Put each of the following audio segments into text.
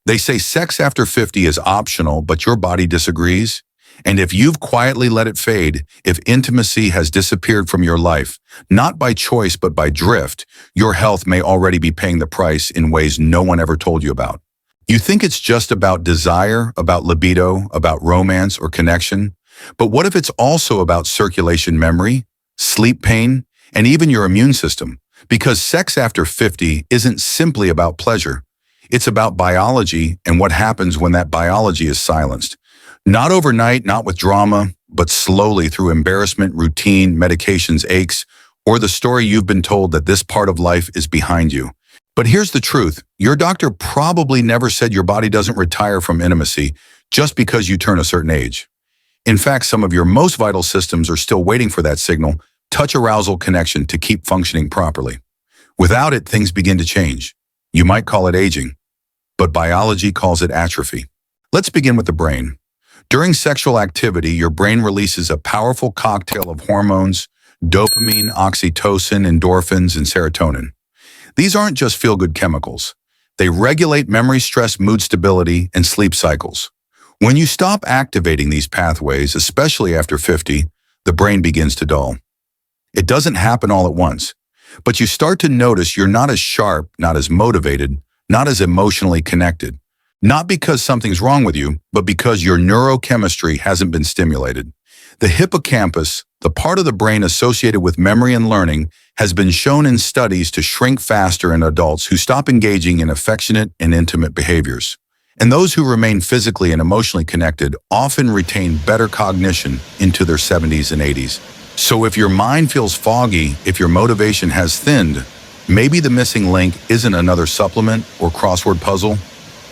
They say sex after 50 is optional, but your body disagrees. And if you've quietly let it fade, if intimacy has disappeared from your life, not by choice but by drift, your health may already be paying the price in ways no one ever told you about. You think it's just about desire, about libido, about romance or connection, but what if it's also about circulation memory, sleep pain, and even your immune system? Because sex after 50 isn't simply about pleasure. It's about biology and what happens when that biology is silenced. Not overnight, not with drama, but slowly through embarrassment, routine, medications, aches, or the story you've been told that this part of life is behind you. But here's the truth. Your doctor probably never said your body doesn't retire from intimacy just because you turn a certain age. In fact, some of your most vital systems are still waiting for that signal, touch-arousal connection, to keep functioning properly. Without it, things begin to change. You might call it aging, but biology calls it atrophy. Let's begin with the brain. During sexual activity, your brain releases a powerful cocktail of hormones: dopamine, oxytocin, endorphins, and serotonin. These aren't just feel-good chemicals. They regulate memory, stress, mood stability, and sleep cycles. When you stop activating these pathways, especially after 50, the brain begins to dull. It doesn't happen all at once, but you start to notice you're not as sharp, not as motivated, not as emotionally connected. Not because something's wrong with you, but because your neurochemistry hasn't been stimulated. The hippocampus, the part of the brain associated with memory and learning, has been shown in studies to shrink faster in adults who stop engaging in affectionate and intimate behaviors. And those who remain physically and emotionally connected often retain better cognition into their 70s and 80s. So if your mind feels foggy, if your motivation has thinned, maybe the missing link isn't another supplement or crossword puzzle.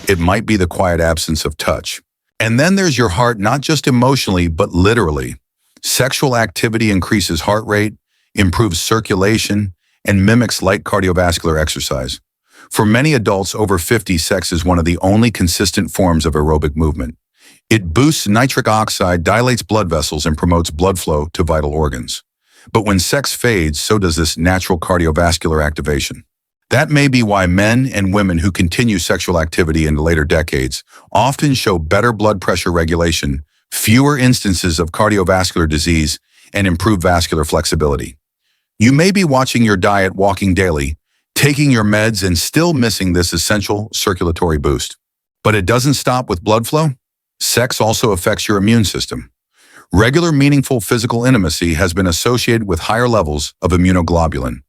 It might be the quiet absence of touch. And then there's your heart, not just emotionally, but literally. Sexual activity increases heart rate, improves circulation, and mimics light cardiovascular exercise. For many adults over 50, sex is one of the only consistent forms of aerobic movement. It boosts nitric oxide, dilates blood vessels, and promotes blood flow to vital organs. But when sex fades, so does this natural cardiovascular activation. That may be why men and women who continue sexual activity in the later decades often show better blood pressure regulation, fewer instances of cardiovascular disease, and improved vascular flexibility. You may be watching your diet, walking daily, taking your meds, and still missing this essential circulatory boost. But it doesn't stop with blood flow. Sex also affects your immune system. Regular, meaningful physical intimacy has been associated with higher levels of immunoglobulin,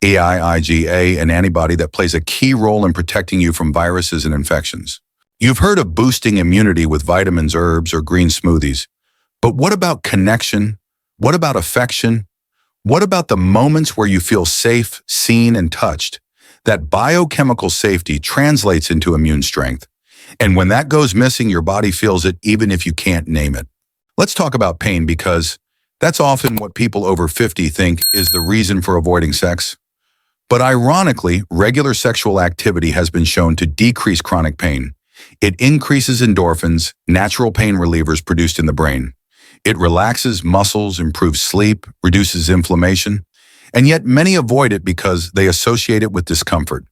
IgA, an antibody that plays a key role in protecting you from viruses and infections. You've heard of boosting immunity with vitamins, herbs, or green smoothies. But what about connection? What about affection? What about the moments where you feel safe, seen, and touched? That biochemical safety translates into immune strength. And when that goes missing, your body feels it even if you can't name it. Let's talk about pain, because that's often what people over 50 think is the reason for avoiding sex. But ironically, regular sexual activity has been shown to decrease chronic pain. It increases endorphins, natural pain relievers produced in the brain. It relaxes muscles, improves sleep, reduces inflammation. And yet many avoid it because they associate it with discomfort.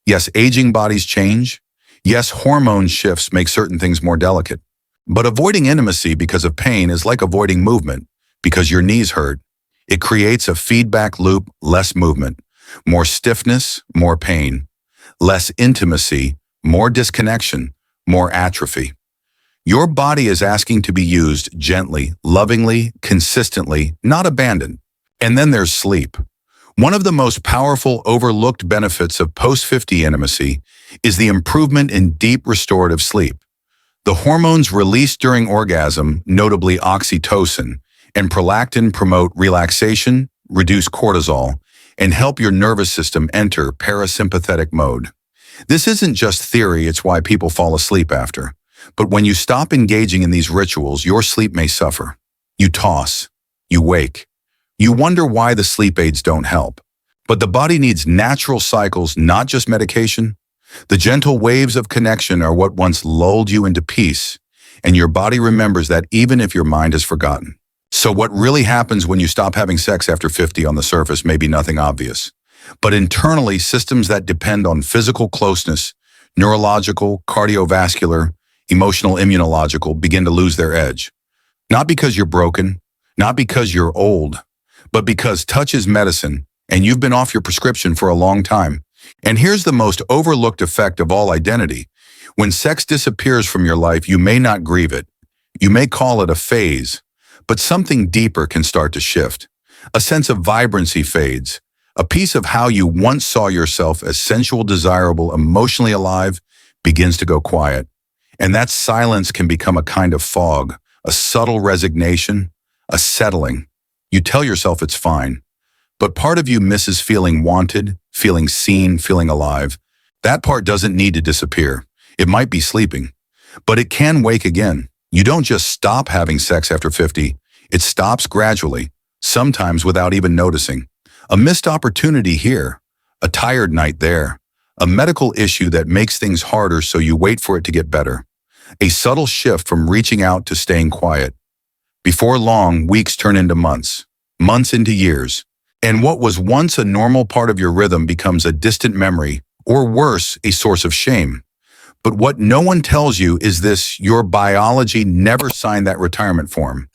Yes, aging bodies change. Yes, hormone shifts make certain things more delicate. But avoiding intimacy because of pain is like avoiding movement because your knees hurt. It creates a feedback loop: less movement, more stiffness, more pain; less intimacy, more disconnection, more atrophy. Your body is asking to be used gently, lovingly, consistently, not abandoned. And then there's sleep. One of the most powerful overlooked benefits of post-50 intimacy is the improvement in deep restorative sleep. The hormones released during orgasm, notably oxytocin and prolactin, promote relaxation, reduce cortisol, and help your nervous system enter parasympathetic mode. This isn't just theory, it's why people fall asleep after. But when you stop engaging in these rituals, your sleep may suffer. You toss, you wake. You wonder why the sleep aids don't help. But the body needs natural cycles, not just medication. The gentle waves of connection are what once lulled you into peace, and your body remembers that even if your mind has forgotten. So what really happens when you stop having sex after 50 on the surface may be nothing obvious. But internally, systems that depend on physical closeness neurological, cardiovascular, emotional, immunological begin to lose their edge. Not because you're broken, not because you're old, but because touch is medicine and you've been off your prescription for a long time. And here's the most overlooked effect of all identity. When sex disappears from your life, you may not grieve it. You may call it a phase, but something deeper can start to shift. A sense of vibrancy fades. A piece of how you once saw yourself as sensual, desirable, emotionally alive begins to go quiet. And that silence can become a kind of fog, a subtle resignation, a settling. You tell yourself it's fine, but part of you misses feeling wanted, feeling seen, feeling alive. That part doesn't need to disappear. It might be sleeping, but it can wake again. You don't just stop having sex after 50. It stops gradually, sometimes without even noticing. A missed opportunity here, a tired night there, a medical issue that makes things harder so you wait for it to get better. A subtle shift from reaching out to staying quiet. Before long, weeks turn into months, months into years, and what was once a normal part of your rhythm becomes a distant memory, or worse, a source of shame. But what no one tells you is this: your biology never signed that retirement form.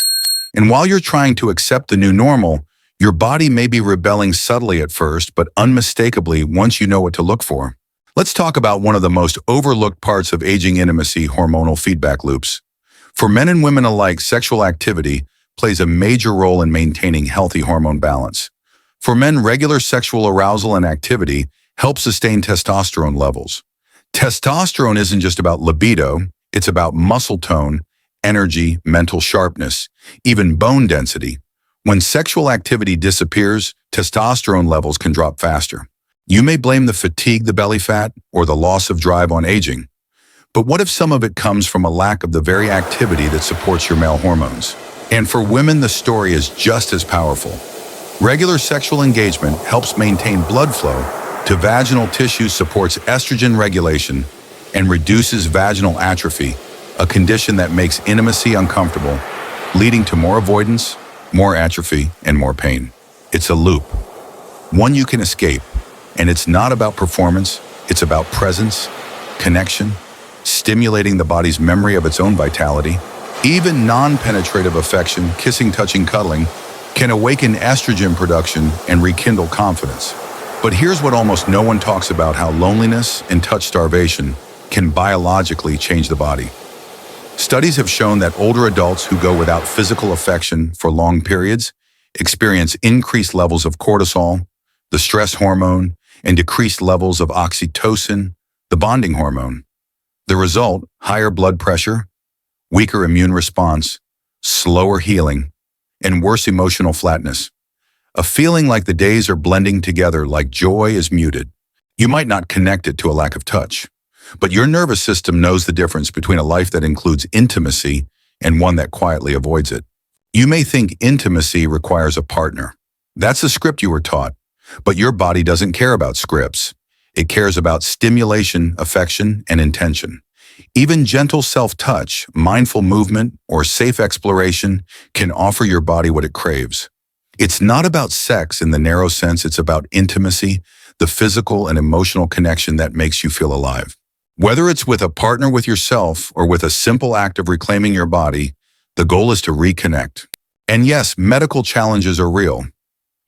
And while you're trying to accept the new normal, your body may be rebelling subtly at first, but unmistakably once you know what to look for. Let's talk about one of the most overlooked parts of aging intimacy: hormonal feedback loops. For men and women alike, sexual activity plays a major role in maintaining healthy hormone balance. For men, regular sexual arousal and activity help sustain testosterone levels. Testosterone isn't just about libido, it's about muscle tone, energy, mental sharpness, even bone density. When sexual activity disappears, testosterone levels can drop faster. You may blame the fatigue, the belly fat, or the loss of drive on aging. But what if some of it comes from a lack of the very activity that supports your male hormones? And for women, the story is just as powerful. Regular sexual engagement helps maintain blood flow to vaginal tissue, supports estrogen regulation, and reduces vaginal atrophy, a condition that makes intimacy uncomfortable, leading to more avoidance, more atrophy, and more pain. It's a loop, one you can escape, and it's not about performance, it's about presence, connection, stimulating the body's memory of its own vitality. Even non-penetrative affection, kissing, touching, cuddling, can awaken estrogen production and rekindle confidence. But here's what almost no one talks about: how loneliness and touch starvation can biologically change the body. Studies have shown that older adults who go without physical affection for long periods experience increased levels of cortisol, the stress hormone, and decreased levels of oxytocin, the bonding hormone. The result: higher blood pressure, weaker immune response, slower healing, and worse emotional flatness. A feeling like the days are blending together, like joy is muted. You might not connect it to a lack of touch, but your nervous system knows the difference between a life that includes intimacy and one that quietly avoids it. You may think intimacy requires a partner. That's the script you were taught, but your body doesn't care about scripts. It cares about stimulation, affection, and intention. Even gentle self-touch, mindful movement, or safe exploration can offer your body what it craves. It's not about sex in the narrow sense, it's about intimacy, the physical and emotional connection that makes you feel alive. Whether it's with a partner, with yourself, or with a simple act of reclaiming your body, the goal is to reconnect. And yes, medical challenges are real.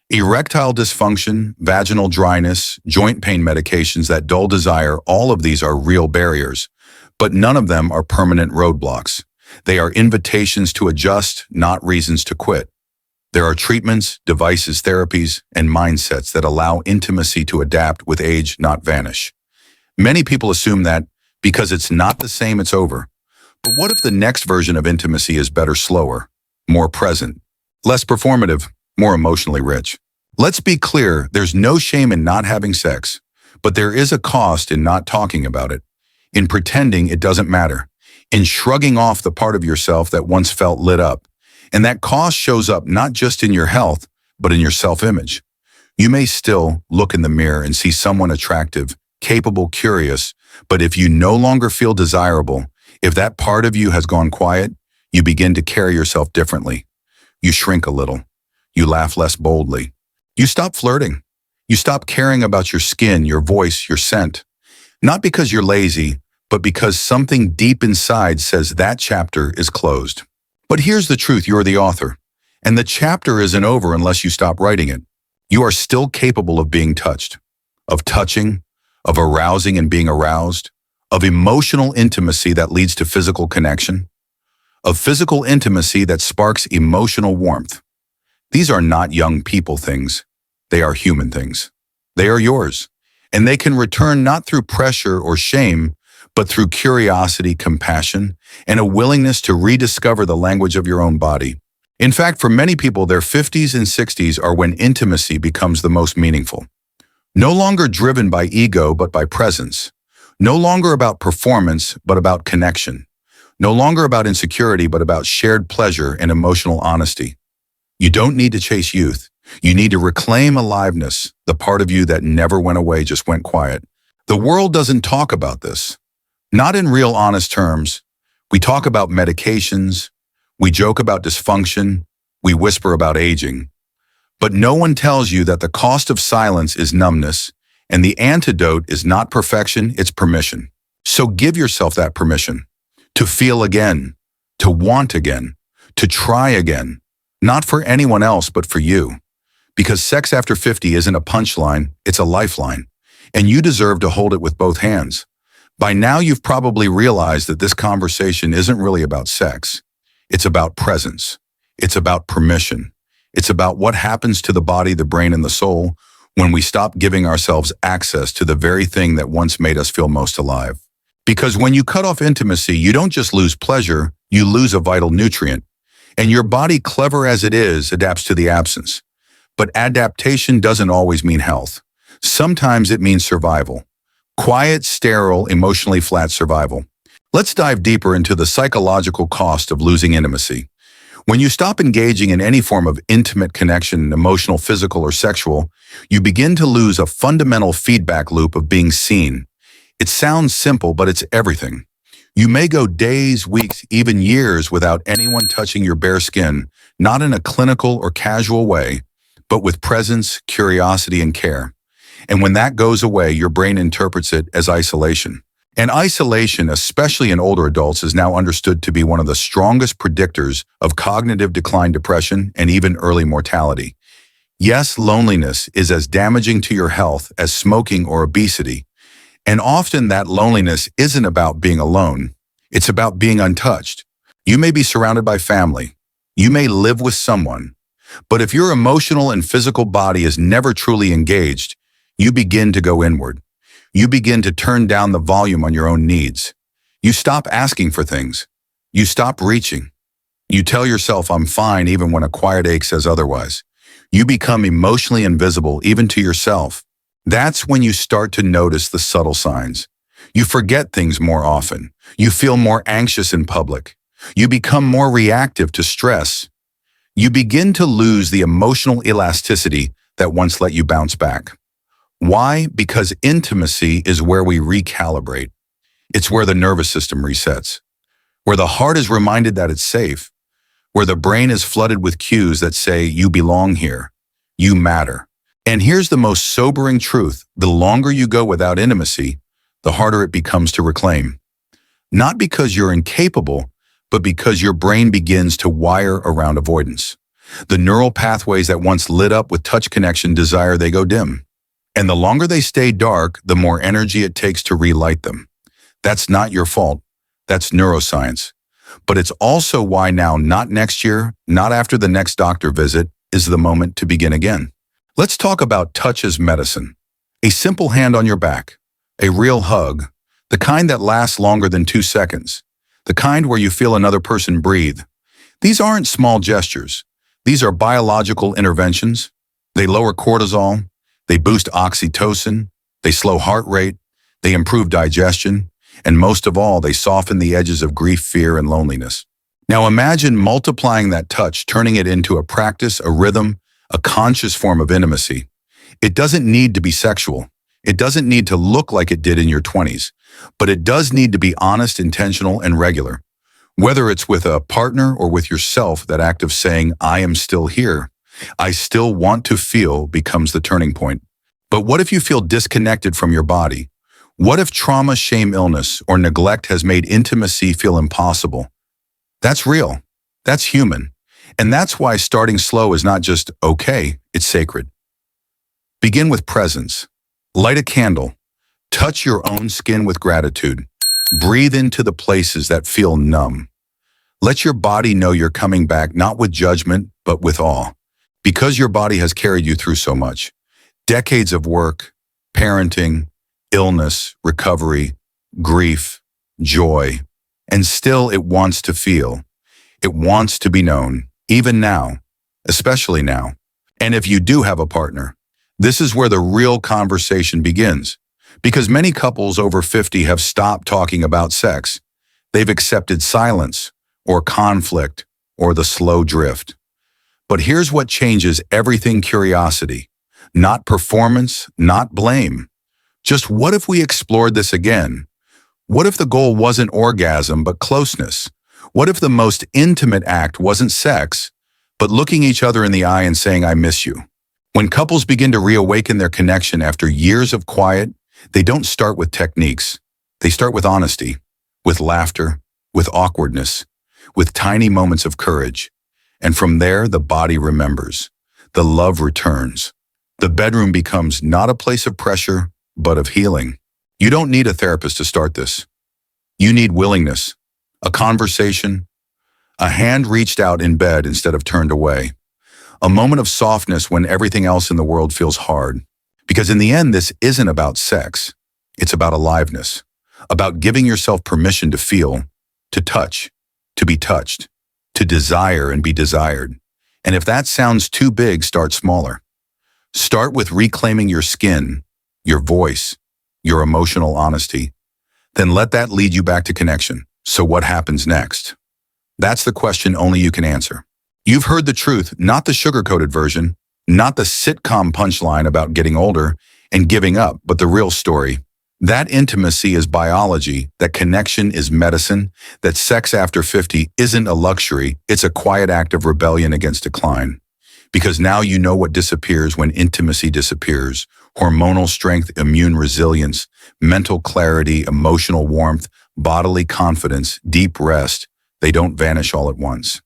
Erectile dysfunction, vaginal dryness, joint pain medications that dull desire, all of these are real barriers. But none of them are permanent roadblocks. They are invitations to adjust, not reasons to quit. There are treatments, devices, therapies, and mindsets that allow intimacy to adapt with age, not vanish. Many people assume that because it's not the same, it's over. But what if the next version of intimacy is better, slower, more present, less performative, more emotionally rich? Let's be clear, there's no shame in not having sex, but there is a cost in not talking about it, in pretending it doesn't matter, in shrugging off the part of yourself that once felt lit up. And that cost shows up not just in your health, but in your self-image. You may still look in the mirror and see someone attractive, capable, curious, but if you no longer feel desirable, if that part of you has gone quiet, you begin to carry yourself differently. You shrink a little. You laugh less boldly. You stop flirting. You stop caring about your skin, your voice, your scent. Not because you're lazy, but because something deep inside says that chapter is closed. But here's the truth, you're the author. And the chapter isn't over unless you stop writing it. You are still capable of being touched, of touching, of arousing and being aroused, of emotional intimacy that leads to physical connection, of physical intimacy that sparks emotional warmth. These are not young people things. They are human things. They are yours. And they can return not through pressure or shame, but through curiosity, compassion, and a willingness to rediscover the language of your own body. In fact, for many people, their 50s and 60s are when intimacy becomes the most meaningful. No longer driven by ego, but by presence. No longer about performance, but about connection. No longer about insecurity, but about shared pleasure and emotional honesty. You don't need to chase youth. You need to reclaim aliveness, the part of you that never went away, just went quiet. The world doesn't talk about this. Not in real honest terms. We talk about medications. We joke about dysfunction. We whisper about aging. But no one tells you that the cost of silence is numbness, and the antidote is not perfection, it's permission. So give yourself that permission to feel again, to want again, to try again, not for anyone else, but for you. Because sex after 50 isn't a punchline, it's a lifeline, and you deserve to hold it with both hands. By now, you've probably realized that this conversation isn't really about sex. It's about presence. It's about permission. It's about what happens to the body, the brain, and the soul when we stop giving ourselves access to the very thing that once made us feel most alive. Because when you cut off intimacy, you don't just lose pleasure, you lose a vital nutrient. And your body, clever as it is, adapts to the absence. But adaptation doesn't always mean health. Sometimes it means survival. Quiet, sterile, emotionally flat survival. Let's dive deeper into the psychological cost of losing intimacy. When you stop engaging in any form of intimate connection, emotional, physical, or sexual, you begin to lose a fundamental feedback loop of being seen. It sounds simple, but it's everything. You may go days, weeks, even years without anyone touching your bare skin, not in a clinical or casual way, but with presence, curiosity, and care. And when that goes away, your brain interprets it as isolation. And isolation, especially in older adults, is now understood to be one of the strongest predictors of cognitive decline, depression, and even early mortality. Yes, loneliness is as damaging to your health as smoking or obesity. And often that loneliness isn't about being alone. It's about being untouched. You may be surrounded by family. You may live with someone. But if your emotional and physical body is never truly engaged, you begin to go inward. You begin to turn down the volume on your own needs. You stop asking for things. You stop reaching. You tell yourself, I'm fine, even when a quiet ache says otherwise. You become emotionally invisible, even to yourself. That's when you start to notice the subtle signs. You forget things more often. You feel more anxious in public. You become more reactive to stress. You begin to lose the emotional elasticity that once let you bounce back. Why? Because intimacy is where we recalibrate. It's where the nervous system resets, where the heart is reminded that it's safe, where the brain is flooded with cues that say, you belong here, you matter. And here's the most sobering truth. The longer you go without intimacy, the harder it becomes to reclaim. Not because you're incapable, but because your brain begins to wire around avoidance. The neural pathways that once lit up with touch connection desire, they go dim. And the longer they stay dark, the more energy it takes to relight them. That's not your fault. That's neuroscience. But it's also why now, not next year, not after the next doctor visit, is the moment to begin again. Let's talk about touch as medicine. A simple hand on your back, a real hug, the kind that lasts longer than 2 seconds, the kind where you feel another person breathe. These aren't small gestures. These are biological interventions. They lower cortisol. They boost oxytocin, they slow heart rate, they improve digestion, and most of all, they soften the edges of grief, fear, and loneliness. Now imagine multiplying that touch, turning it into a practice, a rhythm, a conscious form of intimacy. It doesn't need to be sexual. It doesn't need to look like it did in your 20s, but it does need to be honest, intentional, and regular. Whether it's with a partner or with yourself, that act of saying, I am still here, I still want to feel, becomes the turning point. But what if you feel disconnected from your body? What if trauma, shame, illness, or neglect has made intimacy feel impossible? That's real. That's human. And that's why starting slow is not just okay, it's sacred. Begin with presence. Light a candle. Touch your own skin with gratitude. Breathe into the places that feel numb. Let your body know you're coming back not with judgment, but with awe. Because your body has carried you through so much. Decades of work, parenting, illness, recovery, grief, joy, and still it wants to feel. It wants to be known, even now, especially now. And if you do have a partner, this is where the real conversation begins. Because many couples over 50 have stopped talking about sex. They've accepted silence, or conflict, or the slow drift. But here's what changes everything: curiosity. Not performance, not blame. Just what if we explored this again? What if the goal wasn't orgasm, but closeness? What if the most intimate act wasn't sex, but looking each other in the eye and saying, "I miss you"? When couples begin to reawaken their connection after years of quiet, they don't start with techniques. They start with honesty, with laughter, with awkwardness, with tiny moments of courage. And from there, the body remembers. The love returns. The bedroom becomes not a place of pressure, but of healing. You don't need a therapist to start this. You need willingness, a conversation, a hand reached out in bed instead of turned away, a moment of softness when everything else in the world feels hard. Because in the end, this isn't about sex. It's about aliveness, about giving yourself permission to feel, to touch, to be touched, to desire and be desired. And if that sounds too big, start smaller. Start with reclaiming your skin, your voice, your emotional honesty. Then let that lead you back to connection. So what happens next? That's the question only you can answer. You've heard the truth, not the sugar-coated version, not the sitcom punchline about getting older and giving up, but the real story. That intimacy is biology, that connection is medicine, that sex after 50 isn't a luxury, it's a quiet act of rebellion against decline. Because now you know what disappears when intimacy disappears: hormonal strength, immune resilience, mental clarity, emotional warmth, bodily confidence, deep rest. They don't vanish all at once.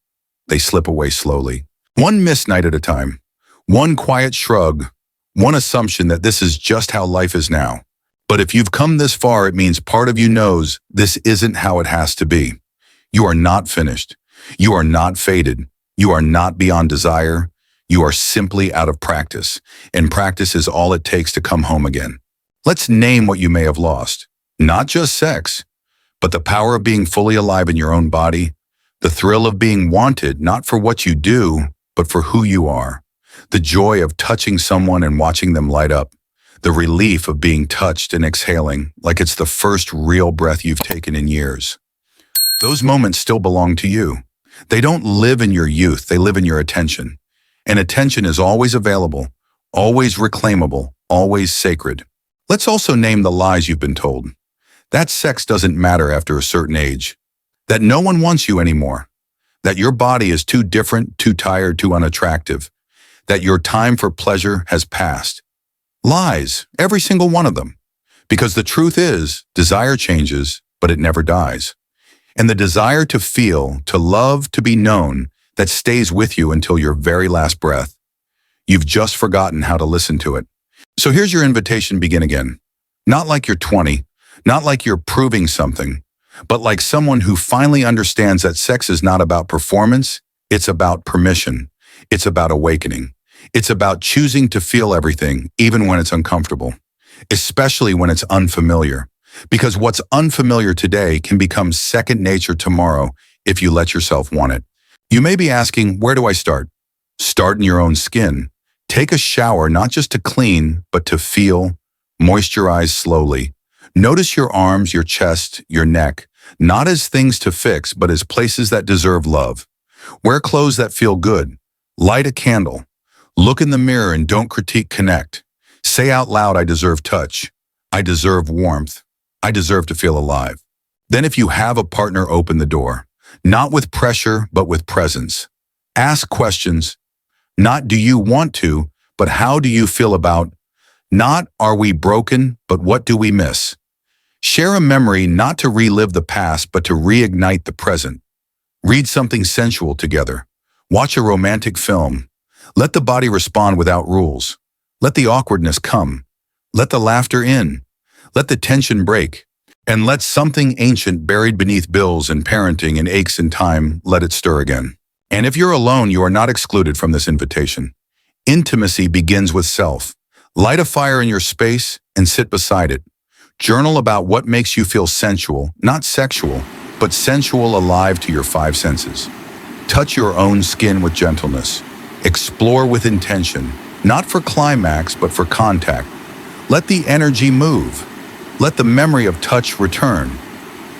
They slip away slowly. One missed night at a time. One quiet shrug. One assumption that this is just how life is now. But if you've come this far, it means part of you knows this isn't how it has to be. You are not finished. You are not faded. You are not beyond desire. You are simply out of practice. And practice is all it takes to come home again. Let's name what you may have lost. Not just sex, but the power of being fully alive in your own body, the thrill of being wanted, not for what you do, but for who you are, the joy of touching someone and watching them light up, the relief of being touched and exhaling like it's the first real breath you've taken in years. Those moments still belong to you. They don't live in your youth, they live in your attention. And attention is always available, always reclaimable, always sacred. Let's also name the lies you've been told. That sex doesn't matter after a certain age. That no one wants you anymore. That your body is too different, too tired, too unattractive. That your time for pleasure has passed. Lies, every single one of them. Because the truth is, desire changes, but it never dies. And the desire to feel, to love, to be known, that stays with you until your very last breath. You've just forgotten how to listen to it. So here's your invitation: begin again. Not like you're 20, not like you're proving something, but like someone who finally understands that sex is not about performance, it's about permission. It's about awakening. It's about choosing to feel everything, even when it's uncomfortable, especially when it's unfamiliar. Because what's unfamiliar today can become second nature tomorrow if you let yourself want it. You may be asking, where do I start? Start in your own skin. Take a shower, not just to clean, but to feel. Moisturize slowly. Notice your arms, your chest, your neck, not as things to fix, but as places that deserve love. Wear clothes that feel good. Light a candle. Look in the mirror and don't critique, connect. Say out loud, I deserve touch. I deserve warmth. I deserve to feel alive. Then if you have a partner, open the door. Not with pressure, but with presence. Ask questions. Not do you want to, but how do you feel about? Not are we broken, but what do we miss? Share a memory not to relive the past, but to reignite the present. Read something sensual together. Watch a romantic film. Let the body respond without rules. Let the awkwardness come. Let the laughter in. Let the tension break. And let something ancient buried beneath bills and parenting and aches and time, let it stir again. And if you're alone, you are not excluded from this invitation. Intimacy begins with self. Light a fire in your space and sit beside it. Journal about what makes you feel sensual, not sexual, but sensual, alive to your five senses. Touch your own skin with gentleness. Explore with intention, not for climax, but for contact. Let the energy move. Let the memory of touch return.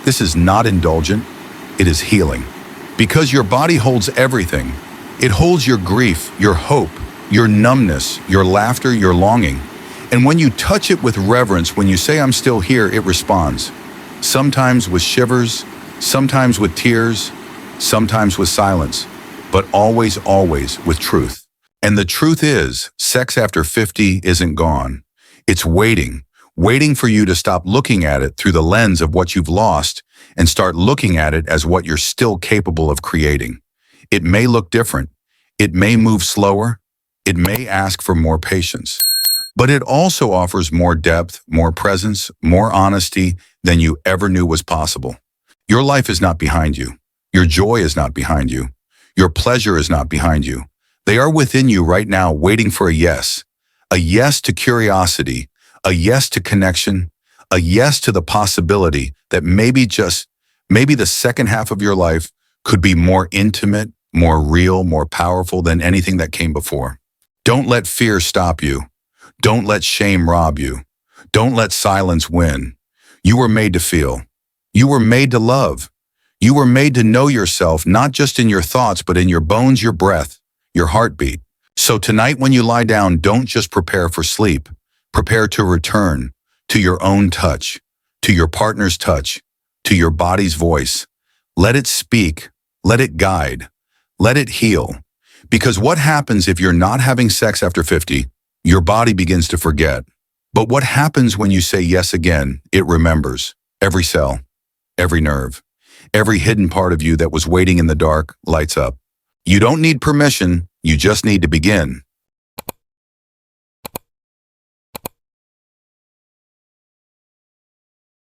This is not indulgent, it is healing. Because your body holds everything. It holds your grief, your hope, your numbness, your laughter, your longing. And when you touch it with reverence, when you say, "I'm still here," it responds. Sometimes with shivers, sometimes with tears, sometimes with silence, but always, always with truth. And the truth is, sex after 50 isn't gone. It's waiting for you to stop looking at it through the lens of what you've lost and start looking at it as what you're still capable of creating. It may look different. It may move slower. It may ask for more patience. But it also offers more depth, more presence, more honesty than you ever knew was possible. Your life is not behind you. Your joy is not behind you. Your pleasure is not behind you. They are within you right now, waiting for a yes. A yes to curiosity, a yes to connection, a yes to the possibility that maybe the second half of your life could be more intimate, more real, more powerful than anything that came before. Don't let fear stop you. Don't let shame rob you. Don't let silence win. You were made to feel. You were made to love. You were made to know yourself, not just in your thoughts, but in your bones, your breath, your heartbeat. So tonight when you lie down, don't just prepare for sleep. Prepare to return to your own touch, to your partner's touch, to your body's voice. Let it speak. Let it guide. Let it heal. Because what happens if you're not having sex after 50? Your body begins to forget. But what happens when you say yes again? It remembers. Every cell, every nerve, every hidden part of you that was waiting in the dark lights up. You don't need permission, you just need to begin.